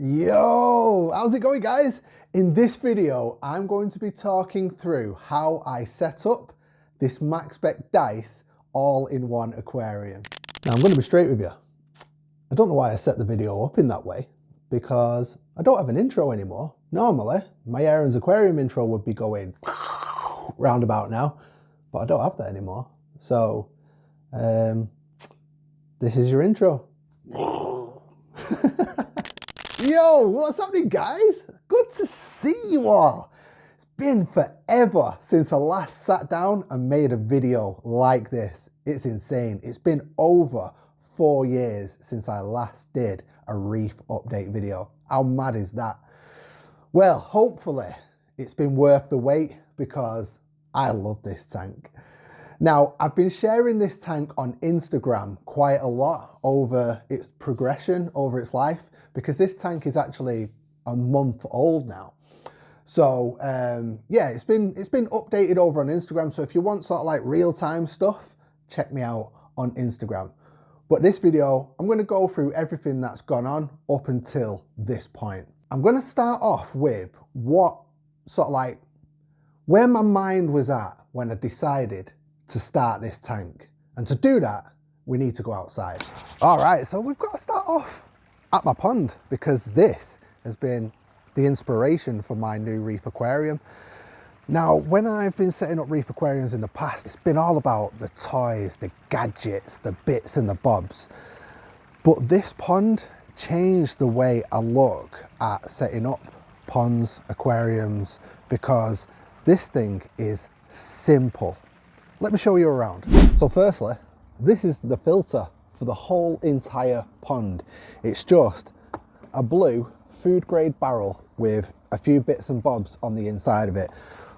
Yo, how's it going, guys? In this video, I'm going to be talking through how I set up this Maxspect Dice All-in-One aquarium. Now, I'm going to be straight with you. I don't know why I set the video up in that way, because I don't have an intro anymore. Normally, my Aaron's aquarium intro would be going roundabout now, but I don't have that anymore. So, this is your intro. Yo, what's happening, guys? Good to see you all. It's been forever since I last sat down and made a video like this. It's insane. It's been over 4 years since I last did a reef update video. How mad is that? Well, hopefully it's been worth the wait because I love this tank. Now, I've been sharing this tank on Instagram quite a lot over its progression, over its life, because this tank is actually a month old now. So yeah, it's been updated over on Instagram. So if you want sort of like real-time stuff, check me out on Instagram. But this video, I'm going to go through everything that's gone on up until this point. I'm going to start off with what sort of like where my mind was at when I decided to start this tank. And to do that, we need to go outside. All right, so we've got to start off at my pond, because this has been the inspiration for my new reef aquarium. Now, when I've been setting up reef aquariums in the past, it's been all about the toys, the gadgets, the bits and the bobs. But this pond changed the way I look at setting up ponds, aquariums, because this thing is simple. Let me show you around. So firstly, this is the filter for the whole entire pond. It's just a blue food grade barrel with a few bits and bobs on the inside of it.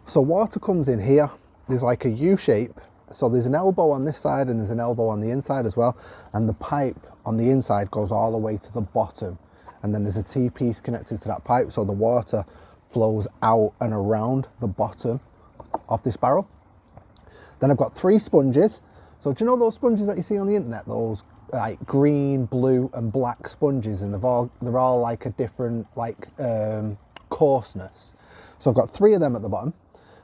So water comes in here. There's like a U shape. So there's an elbow on this side and there's an elbow on the inside as well. And the pipe on the inside goes all the way to the bottom. And then there's a T-piece connected to that pipe. So the water flows out and around the bottom of this barrel. Then I've got 3 sponges. So do you know those sponges that you see on the internet? Those like green, blue and black sponges, and they're all like a different like coarseness. So I've got 3 of them at the bottom.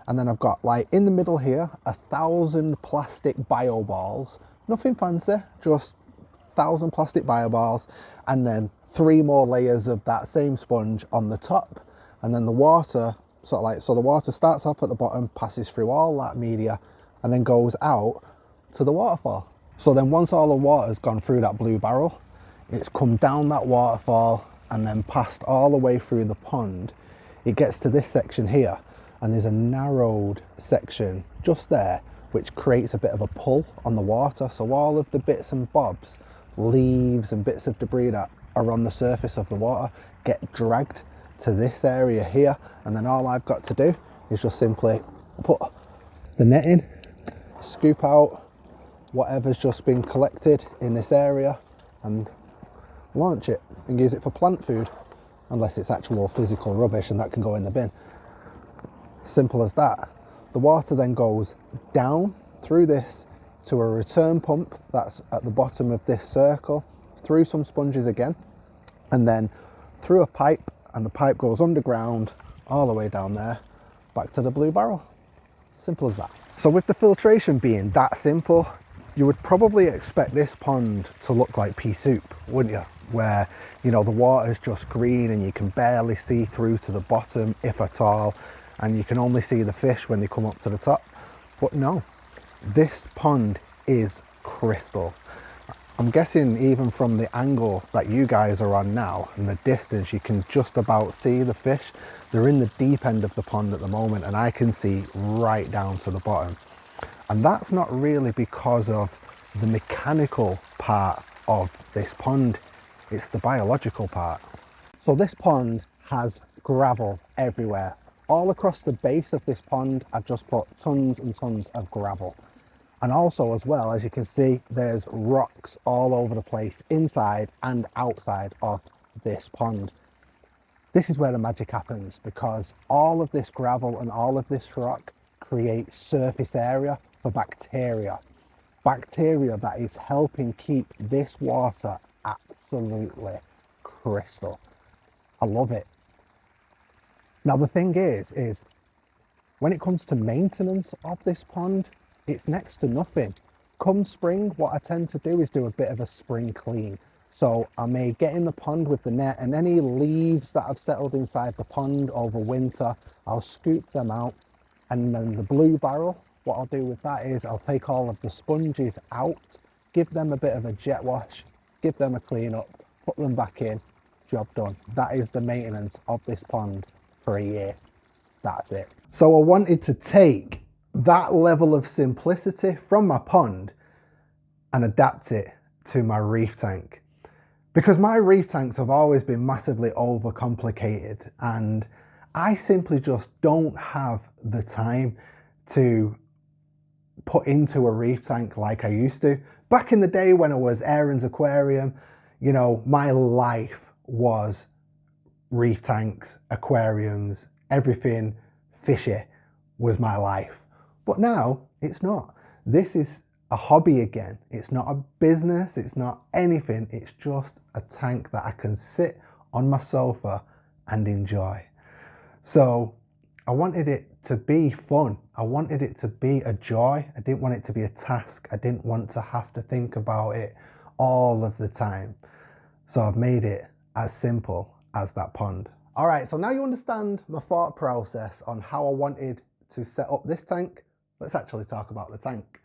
And then I've got like in the middle here, 1,000 plastic bio balls. Nothing fancy, just 1,000 plastic bio balls. And then 3 more layers of that same sponge on the top. And then the water, sort of like, so the water starts off at the bottom, passes through all that media, and then goes out to the waterfall. So then once all the water's gone through that blue barrel, it's come down that waterfall and then passed all the way through the pond. It gets to this section here, and there's a narrowed section just there, which creates a bit of a pull on the water. So all of the bits and bobs, leaves and bits of debris that are on the surface of the water get dragged to this area here. And then all I've got to do is just simply put the net in, scoop out whatever's just been collected in this area and launch it and use it for plant food, unless it's actual physical rubbish, and that can go in the bin. Simple as that. The water then goes down through this to a return pump that's at the bottom of this circle, through some sponges again, and then through a pipe, and the pipe goes underground all the way down there back to the blue barrel. Simple as that. So with the filtration being that simple, you would probably expect this pond to look like pea soup, wouldn't you? Where, you know, the water's just green and you can barely see through to the bottom, if at all, and you can only see the fish when they come up to the top. But no, this pond is crystal. I'm guessing even from the angle that you guys are on now and the distance, you can just about see the fish. They're in the deep end of the pond at the moment, and I can see right down to the bottom. And that's not really because of the mechanical part of this pond, it's the biological part. So this pond has gravel everywhere. All across the base of this pond, I've just put tons and tons of gravel. And also as well, as you can see, there's rocks all over the place, inside and outside of this pond. This is where the magic happens, because all of this gravel and all of this rock creates surface area for bacteria. Bacteria that is helping keep this water absolutely crystal. I love it. Now the thing is when it comes to maintenance of this pond, it's next to nothing. Come spring, what I tend to do is do a bit of a spring clean. So I may get in the pond with the net, and any leaves that have settled inside the pond over winter, I'll scoop them out. And then the blue barrel, what I'll do with that is I'll take all of the sponges out, give them a bit of a jet wash, give them a clean up, put them back in, job done. That is the maintenance of this pond for a year. That's it. So I wanted to take that level of simplicity from my pond and adapt it to my reef tank. Because my reef tanks have always been massively overcomplicated, and I simply just don't have the time to put into a reef tank like I used to. Back in the day when I was Aaron's Aquarium, you know, my life was reef tanks, aquariums, everything fishy was my life. But now it's not. This is a hobby again. It's not a business, it's not anything. It's just a tank that I can sit on my sofa and enjoy. So I wanted it to be fun. I wanted it to be a joy. I didn't want it to be a task. I didn't want to have to think about it all of the time. So I've made it as simple as that pond. All right, so now you understand my thought process on how I wanted to set up this tank. Let's actually talk about the tank.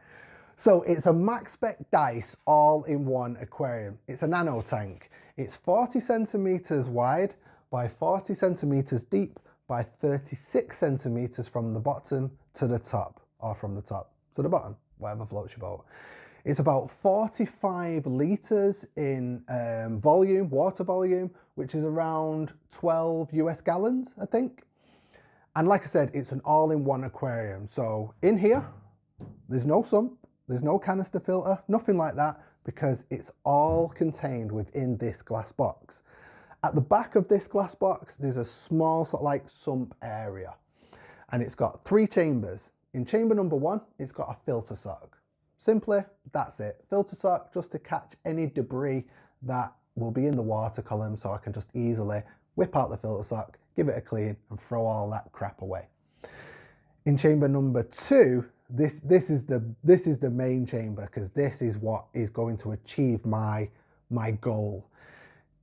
So it's a Maxspect Dice All-in-One aquarium. It's a nano tank. It's 40 centimeters wide by 40 centimeters deep by 36 centimeters from the bottom to the top, or from the top to the bottom, whatever floats your boat. It's about 45 litres in volume, water volume, which is around 12 US gallons, I think. And like I said, it's an all-in-one aquarium. So in here, there's no sump, there's no canister filter, nothing like that, because it's all contained within this glass box. At the back of this glass box, there's a small sort of like sump area, and it's got 3 chambers. In chamber number 1, it's got a filter sock. Simply, that's it. Filter sock just to catch any debris that will be in the water column, so I can just easily whip out the filter sock, give it a clean, and throw all that crap away. In chamber number 2, this is the main chamber, because this is what is going to achieve my goal.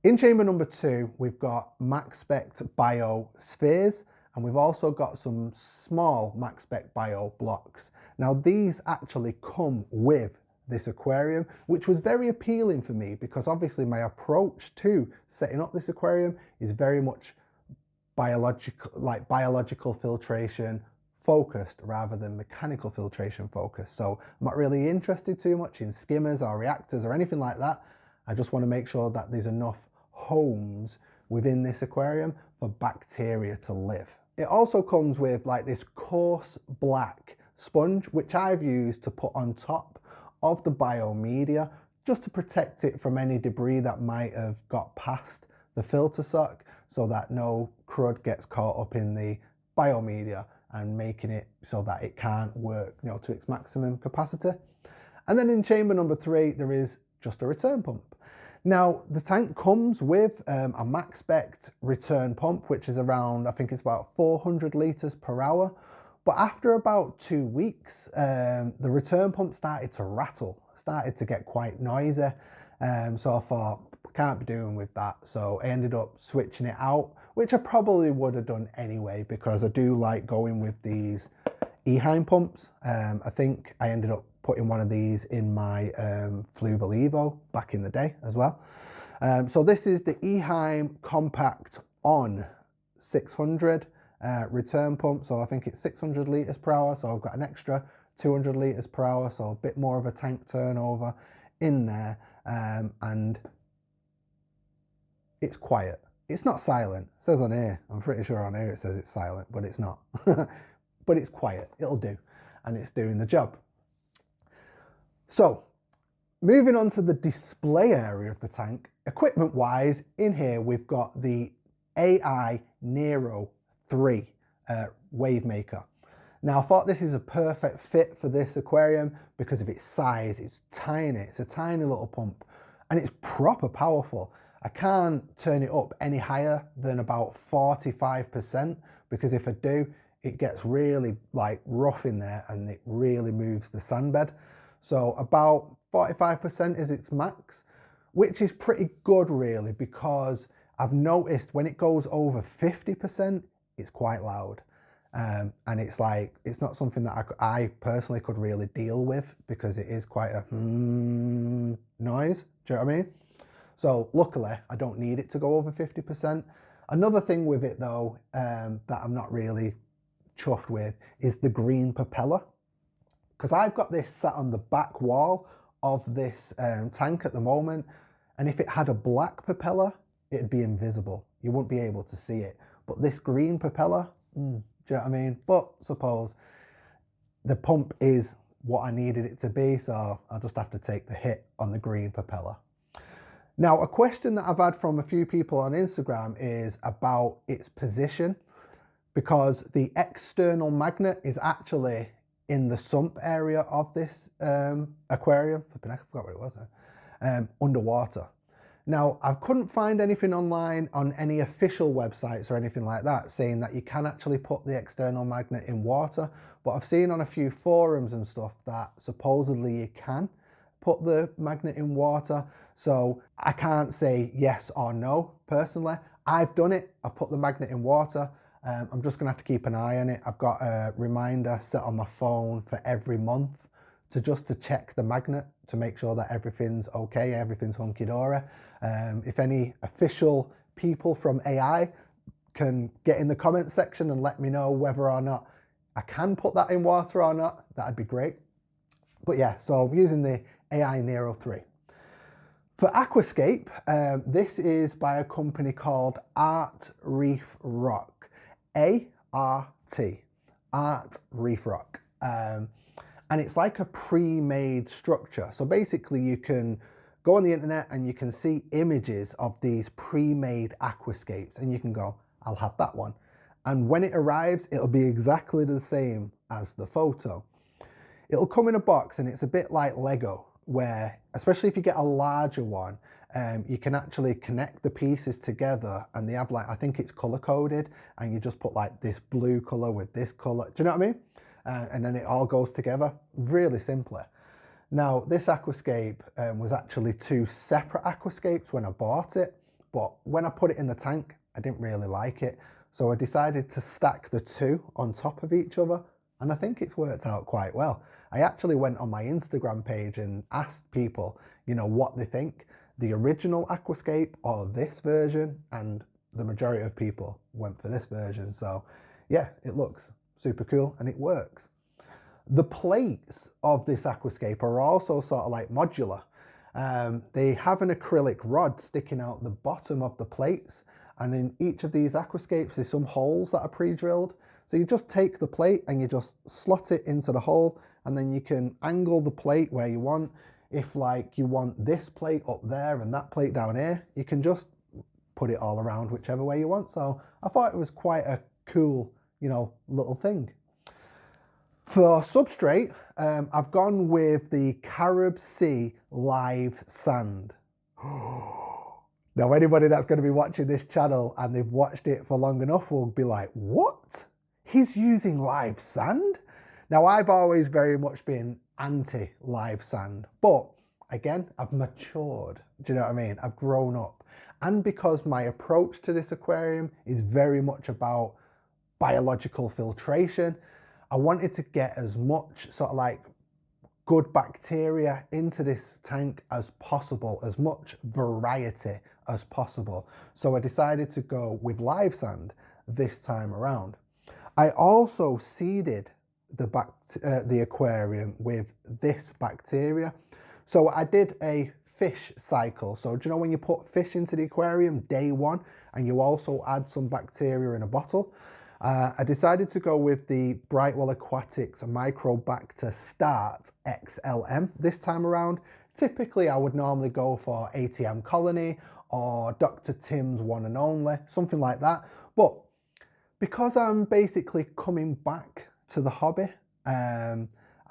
In chamber number 2, we've got Maxspect Bio spheres, and we've also got some small Maxspect Bio blocks. Now these actually come with this aquarium, which was very appealing for me, because obviously my approach to setting up this aquarium is very much biological filtration focused rather than mechanical filtration focused. So I'm not really interested too much in skimmers or reactors or anything like that. I just want to make sure that there's enough homes within this aquarium for bacteria to live. It also comes with like this coarse black sponge, which I've used to put on top of the biomedia, just to protect it from any debris that might have got past the filter sock, so that no crud gets caught up in the biomedia and making it so that it can't work, you know, to its maximum capacity. And then in chamber number 3, there is just a return pump. Now the tank comes with a Maxspect return pump, which is around, I think it's about 400 litres per hour. But after about 2 weeks, the return pump started to rattle, started to get quite noisy. So I thought, can't be doing with that. So I ended up switching it out, which I probably would have done anyway, because I do like going with these Eheim pumps. I think I ended up putting one of these in my Fluval Evo back in the day as well. So this is the Eheim Compact On 600 return pump. So I think it's 600 litres per hour. So I've got an extra 200 litres per hour. So a bit more of a tank turnover in there. And it's quiet. It's not silent. It says on here, I'm pretty sure on here it says it's silent, but it's not. But it's quiet. It'll do. And it's doing the job. So moving on to the display area of the tank, equipment wise, in here we've got the AI Nero 3 wave maker. Now I thought this is a perfect fit for this aquarium because of its size. It's tiny, it's a tiny little pump, and it's proper powerful. I can't turn it up any higher than about 45%, because if I do, it gets really like rough in there and it really moves the sand bed. So about 45% is its max, which is pretty good really, because I've noticed when it goes over 50%, it's quite loud. And it's like, it's not something that I personally could really deal with, because it is quite a noise. Do you know what I mean? So luckily I don't need it to go over 50%. Another thing with it though, that I'm not really chuffed with is the green propeller, because I've got this sat on the back wall of this tank at the moment, and if it had a black propeller, it'd be invisible. You wouldn't be able to see it. But this green propeller, do you know what I mean? But suppose the pump is what I needed it to be, so I'll just have to take the hit on the green propeller. Now, a question that I've had from a few people on Instagram is about its position, because the external magnet is actually in the sump area of this aquarium. I forgot what it was, underwater. Now, I couldn't find anything online on any official websites or anything like that saying that you can actually put the external magnet in water, but I've seen on a few forums and stuff that supposedly you can put the magnet in water. So I can't say yes or no personally. I've done it, I've put the magnet in water. I'm just gonna have to keep an eye on it. I've got a reminder set on my phone for every month to check the magnet to make sure that everything's okay, everything's hunky-dory. If any official people from AI can get in the comments section and let me know whether or not I can put that in water or not, that'd be great. But yeah, so I'm using the AI Nero 3. For aquascape, this is by a company called Art Reef Rock. A-R-T, Art Reef Rock. And it's like a pre-made structure. So basically you can go on the internet and you can see images of these pre-made aquascapes, and you can go, I'll have that one. And when it arrives, it'll be exactly the same as the photo. It'll come in a box, and it's a bit like Lego, where, especially if you get a larger one, you can actually connect the pieces together, and they have like, I think it's color coded, and you just put like this blue color with this color. Do you know what I mean? And then it all goes together really simply. Now, this aquascape was actually two separate aquascapes when I bought it, but when I put it in the tank, I didn't really like it. So I decided to stack the two on top of each other, and I think it's worked out quite well. I actually went on my Instagram page and asked people, you know, what they think, the original aquascape or this version, and the majority of people went for this version. So yeah, it looks super cool and it works. The plates of this aquascape are also sort of like modular. They have an acrylic rod sticking out the bottom of the plates, and in each of these aquascapes there's some holes that are pre-drilled. So you just take the plate and you just slot it into the hole, and then you can angle the plate where you want. If like you want this plate up there and that plate down here, you can just put it all around whichever way you want. So I thought it was quite a cool, you know, little thing. For substrate, I've gone with the Carib Sea live sand. Now, anybody that's going to be watching this channel and they've watched it for long enough will be like, what? He's using live sand? Now, I've always very much been anti live sand, but again, I've matured. Do you know what I mean? I've grown up. And because my approach to this aquarium is very much about biological filtration, I wanted to get as much sort of like good bacteria into this tank as possible, as much variety as possible. So I decided to go with live sand this time around. I also seeded the aquarium with this bacteria. So I did a fish cycle. So do you know when you put fish into the aquarium day one and you also add some bacteria in a bottle? I decided to go with the Brightwell Aquatics Microbacter Start XLM this time around. Typically I would normally go for ATM Colony or Dr. Tim's One and Only, something like that. But because I'm basically coming back to the hobby, I'm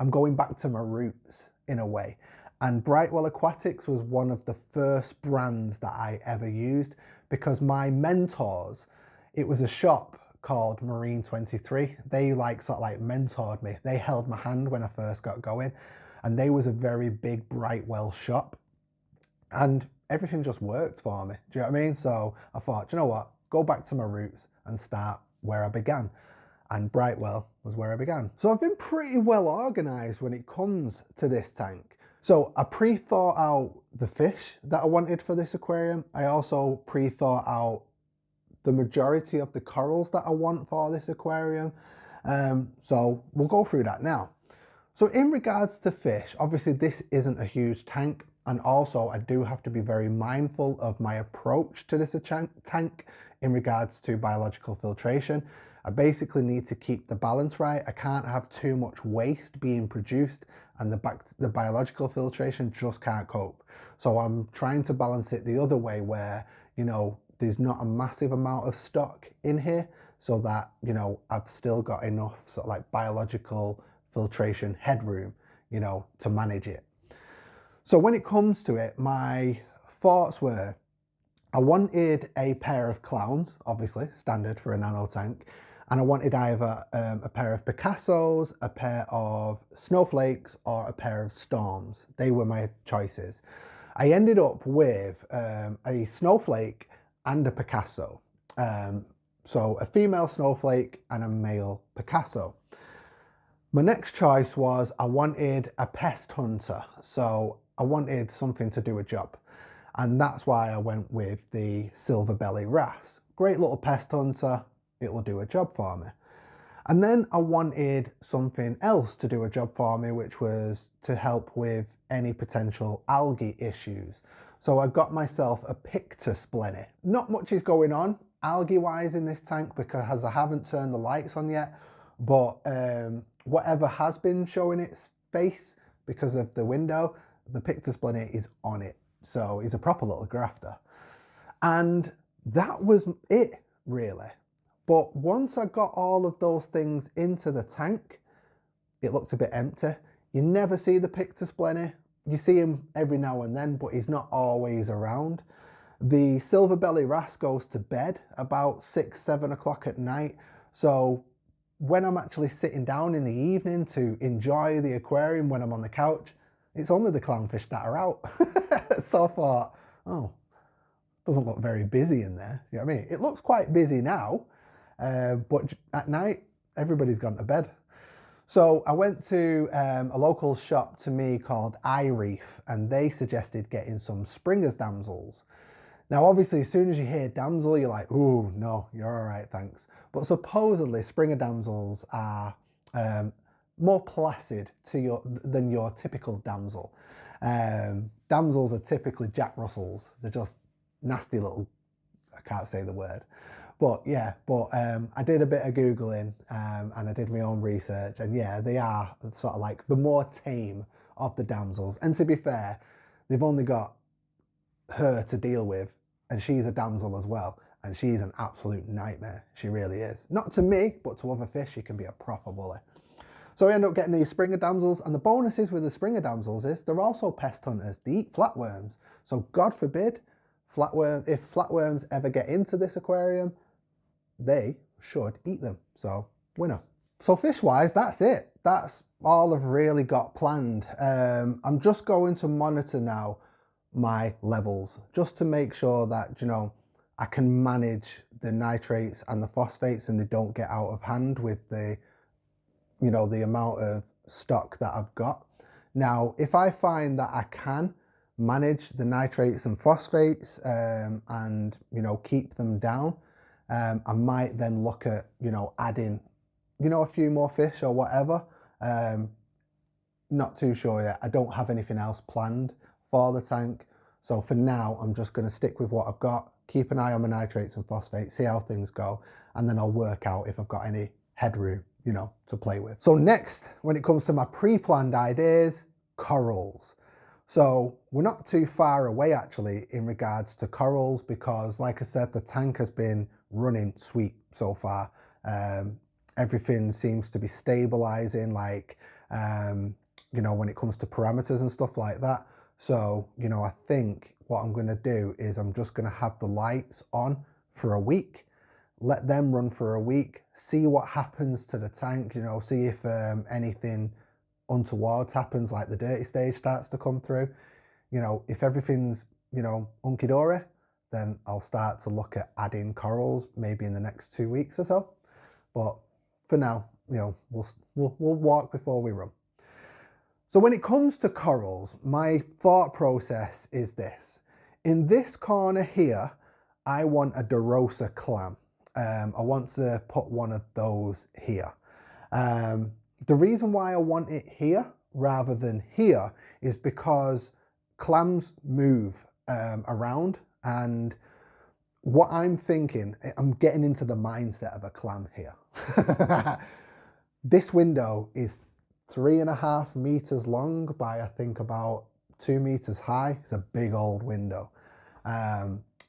going back to my roots in a way. And Brightwell Aquatics was one of the first brands that I ever used, because my mentors, it was a shop called Marine 23. They sort of mentored me. They held my hand when I first got going, and they was a very big Brightwell shop, and everything just worked for me. Do you know what I mean? So I thought, do you know what? Go back to my roots and start where I began. And Brightwell was where I began. So I've been pretty well organized when it comes to this tank. So I pre-thought out the fish that I wanted for this aquarium. I also pre-thought out the majority of the corals that I want for this aquarium. So we'll go through that now. So in regards to fish, obviously this isn't a huge tank. And also I do have to be very mindful of my approach to this tank in regards to biological filtration. I basically need to keep the balance right. I can't have too much waste being produced, and the biological filtration just can't cope. So I'm trying to balance it the other way, where, you know, there's not a massive amount of stock in here, so that, you know, I've still got enough sort of biological filtration headroom, you know, to manage it. So when it comes to it, my thoughts were, I wanted a pair of clowns, obviously standard for a nano tank, and I wanted either a pair of Picassos, a pair of snowflakes, or a pair of storms. They were my choices. I ended up with a snowflake and a Picasso. So a female snowflake and a male Picasso. My next choice was, I wanted a pest hunter. So I wanted something to do a job. And that's why I went with the silver belly wrasse. Great little pest hunter, it will do a job for me. And then I wanted something else to do a job for me, which was to help with any potential algae issues. So I got myself a Pictus Blenny. Not much is going on algae-wise in this tank because I haven't turned the lights on yet, but whatever has been showing its face because of the window, the Pictus Blenny is on it. So he's a proper little grafter. And that was it, really. But once I got all of those things into the tank, it looked a bit empty. You never see the Pictus Blenny. You see him every now and then, but he's not always around. The silver belly wrasse goes to bed about 6, 7 o'clock at night. So when I'm actually sitting down in the evening to enjoy the aquarium when I'm on the couch, it's only the clownfish that are out. So I thought, oh, doesn't look very busy in there. You know what I mean? It looks quite busy now, but at night, everybody's gone to bed. So I went to a local shop to me called AIO, and they suggested getting some Springer's Damsels. Now, obviously, as soon as you hear damsel, you're like, ooh, no, you're all right, thanks. But supposedly, Springer damsels are more placid than your typical damsel. Damsels are typically Jack Russells. They're just nasty little, I can't say the word. But yeah, I did a bit of Googling and I did my own research, and yeah, they are sort of the more tame of the damsels. And to be fair, they've only got her to deal with, and she's a damsel as well, and she's an absolute nightmare. She really is. Not to me, but to other fish, she can be a proper bully. So we end up getting these Springer damsels, and the bonuses with the Springer damsels is they're also pest hunters. They eat flatworms. So God forbid, if flatworms ever get into this aquarium, they should eat them. So winner. So fish-wise, that's it. That's all I've really got planned. I'm just going to monitor now my levels just to make sure that, you know, I can manage the nitrates and the phosphates and they don't get out of hand with the, you know, the amount of stock that I've got. Now, if I find that I can manage the nitrates and phosphates and, you know, keep them down, I might then look at, you know, adding, you know, a few more fish or whatever. Not too sure yet. I don't have anything else planned for the tank. So for now, I'm just going to stick with what I've got, keep an eye on my nitrates and phosphates, see how things go, and then I'll work out if I've got any headroom, you know, to play with. So next, when it comes to my pre-planned ideas, corals. So we're not too far away actually in regards to corals, because like I said, the tank has been running sweet so far. Everything seems to be stabilizing, you know, when it comes to parameters and stuff like that. So, you know, I think what I'm going to do is I'm just going to have the lights on for a week, let them run for a week, see what happens to the tank, you know, see if anything untoward happens, like the dirty stage starts to come through. You know, if everything's, you know, hunky-dory, then I'll start to look at adding corals maybe in the next 2 weeks or so. But for now, you know, we'll walk before we run. So when it comes to corals, my thought process is this. In this corner here, I want a DeRosa clam. I want to put one of those here. The reason why I want it here rather than here is because clams move around, and what I'm thinking, I'm getting into the mindset of a clam here. This window is 3.5 meters long by I think about 2 meters high. It's a big old window.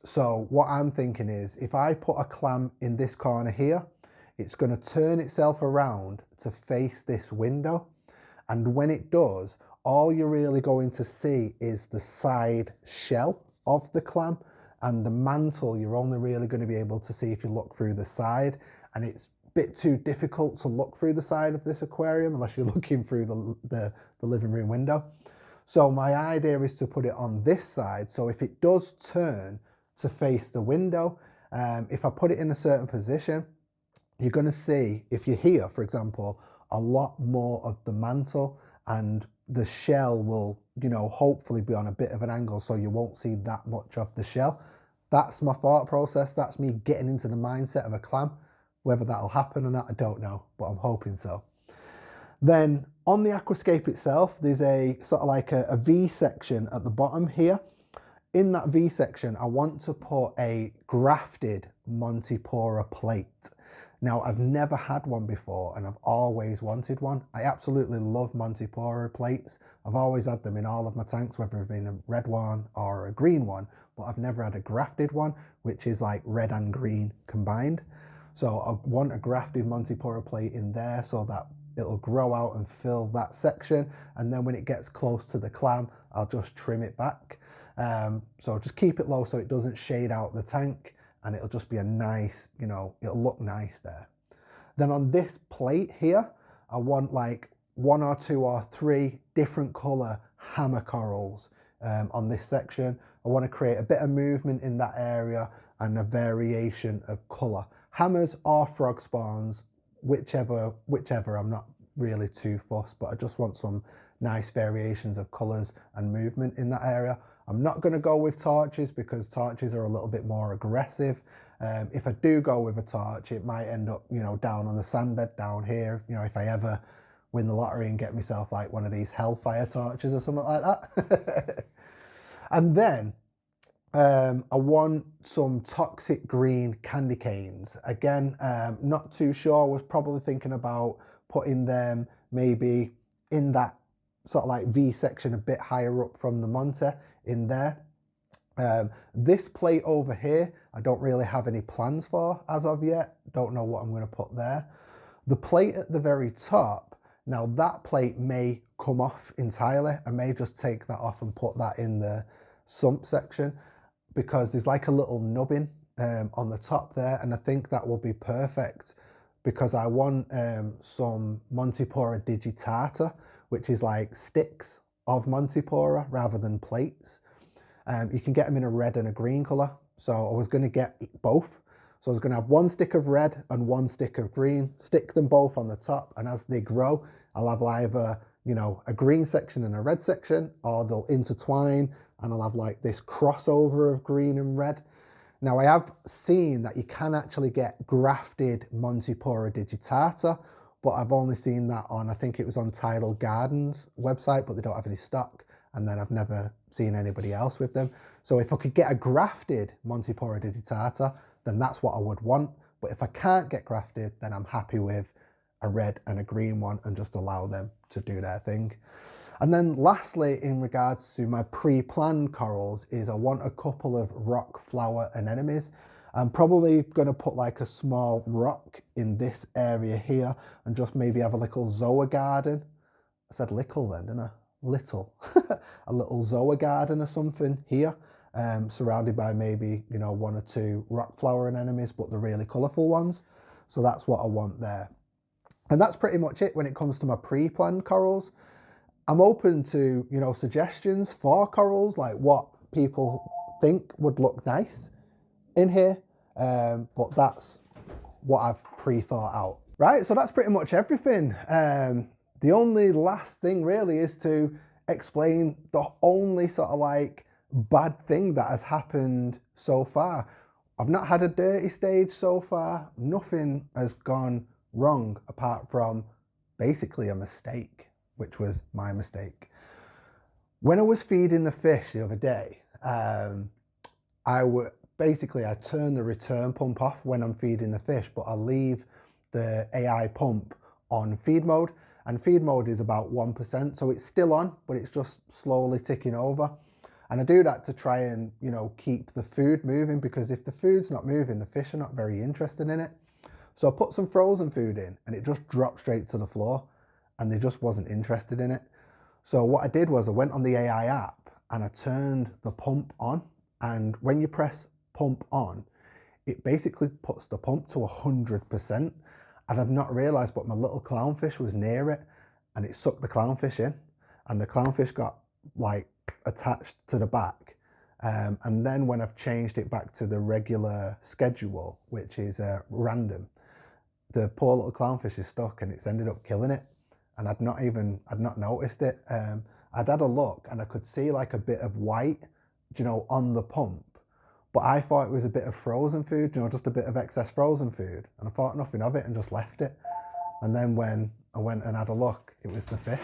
So what I'm thinking is if I put a clam in this corner here, it's going to turn itself around to face this window. And when it does, all you're really going to see is the side shell of the clam, and the mantle you're only really going to be able to see if you look through the side. And it's a bit too difficult to look through the side of this aquarium unless you're looking through the living room window. So my idea is to put it on this side. So if it does turn to face the window, if I put it in a certain position, you're going to see, if you're here, for example, a lot more of the mantle, and the shell will, you know, hopefully be on a bit of an angle so you won't see that much of the shell. That's my thought process. That's me getting into the mindset of a clam. Whether that'll happen or not, I don't know, but I'm hoping so. Then on the aquascape itself, there's a sort of like a V section at the bottom here. In that V section, I want to put a grafted Montipora plate. Now, I've never had one before and I've always wanted one. I absolutely love Montipora plates. I've always had them in all of my tanks, whether it's been a red one or a green one, but I've never had a grafted one, which is like red and green combined. So I want a grafted Montipora plate in there so that it'll grow out and fill that section. And then when it gets close to the clam, I'll just trim it back. So just keep it low so it doesn't shade out the tank, and it'll just be a nice, you know, it'll look nice there. Then on this plate here, I want like 1 or 2 or 3 different color hammer corals on this section. I want to create a bit of movement in that area and a variation of color. Hammers or frog spawns, whichever, I'm not really too fussed, but I just want some nice variations of colors and movement in that area. I'm not going to go with torches because torches are a little bit more aggressive. If I do go with a torch, it might end up, you know, down on the sandbed down here. You know, if I ever win the lottery and get myself like one of these hellfire torches or something like that. And then I want some toxic green candy canes. Again, not too sure. I was probably thinking about putting them maybe in that sort of like V section a bit higher up from the Monte in there. This plate over here, I don't really have any plans for as of yet. Don't know what I'm going to put there. The plate at the very top, now that plate may come off entirely. I may just take that off and put that in the sump section because there's like a little nubbin on the top there, and I think that will be perfect because I want some Montipora digitata, which is like sticks of Montipora rather than plates. You can get them in a red and a green color. So I was going to get both. So I was going to have 1 stick of red and 1 stick of green, stick them both on the top. And as they grow, I'll have either, you know, a green section and a red section, or they'll intertwine and I'll have like this crossover of green and red. Now I have seen that you can actually get grafted Montipora digitata, but I've only seen that on, I think it was on Tidal Gardens website, but they don't have any stock. And then I've never seen anybody else with them. So if I could get a grafted Montipora digitata, then that's what I would want. But if I can't get grafted, then I'm happy with a red and a green one and just allow them to do their thing. And then lastly, in regards to my pre-planned corals, is I want a couple of rock flower anemones. I'm probably going to put like a small rock in this area here and just maybe have a little zoa garden. I said little then, didn't I? little, a little zoa garden or something here, surrounded by maybe, you know, 1 or 2 rock flower anemones, but the really colourful ones. So that's what I want there. And that's pretty much it when it comes to my pre-planned corals. I'm open to, you know, suggestions for corals, like what people think would look nice in here, but that's what I've pre-thought out. Right, so that's pretty much everything. The only last thing really is to explain the only sort of like bad thing that has happened so far. I've not had a dirty stage so far. Nothing has gone wrong apart from basically a mistake, which was my mistake. When I was feeding the fish the other day, I turn the return pump off when I'm feeding the fish, but I leave the AI pump on feed mode, and feed mode is about 1%, so it's still on, but it's just slowly ticking over. And I do that to try and, you know, keep the food moving, because if the food's not moving, the fish are not very interested in it. So I put some frozen food in and it just dropped straight to the floor and they just wasn't interested in it. So what I did was I went on the AI app and I turned the pump on, and when you press pump on, it basically puts the pump to 100%. And I'd not realized, but my little clownfish was near it and it sucked the clownfish in, and the clownfish got like attached to the back. And then when I've changed it back to the regular schedule, which is random, the poor little clownfish is stuck and it's ended up killing it. And I'd not noticed it. I'd had a look and I could see like a bit of white, you know, on the pump, but I thought it was a bit of frozen food, you know, just a bit of excess frozen food. And I thought nothing of it and just left it. And then when I went and had a look, it was the fish.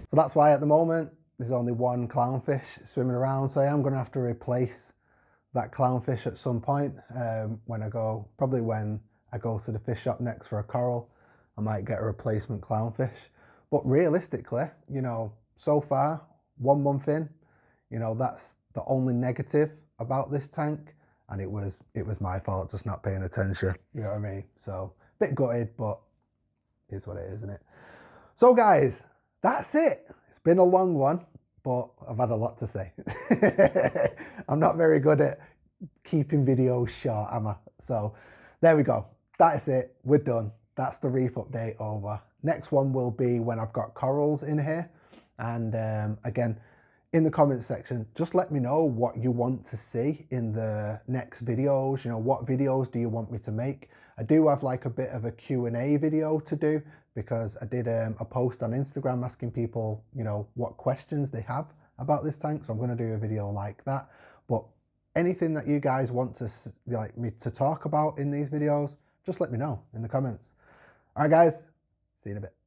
So that's why at the moment, there's only 1 clownfish swimming around. So I am going to have to replace that clownfish at some point when I go to the fish shop next for a coral. I might get a replacement clownfish. But realistically, you know, so far, 1 month in, you know, that's the only negative about this tank. And it was my fault just not paying attention. You know what I mean? So a bit gutted, but it's what it is, isn't it? So guys, that's it. It's been a long one, but I've had a lot to say. I'm not very good at keeping videos short, am I? So there we go. That's it. We're done. That's the reef update over. Next one will be when I've got corals in here. And again, in the comments section, just let me know what you want to see in the next videos. You know, what videos do you want me to make? I do have like a bit of a Q&A video to do, because I did a post on Instagram asking people, you know, what questions they have about this tank. So I'm going to do a video like that. But anything that you guys want to like me to talk about in these videos, just let me know in the comments. All right, guys, see you in a bit.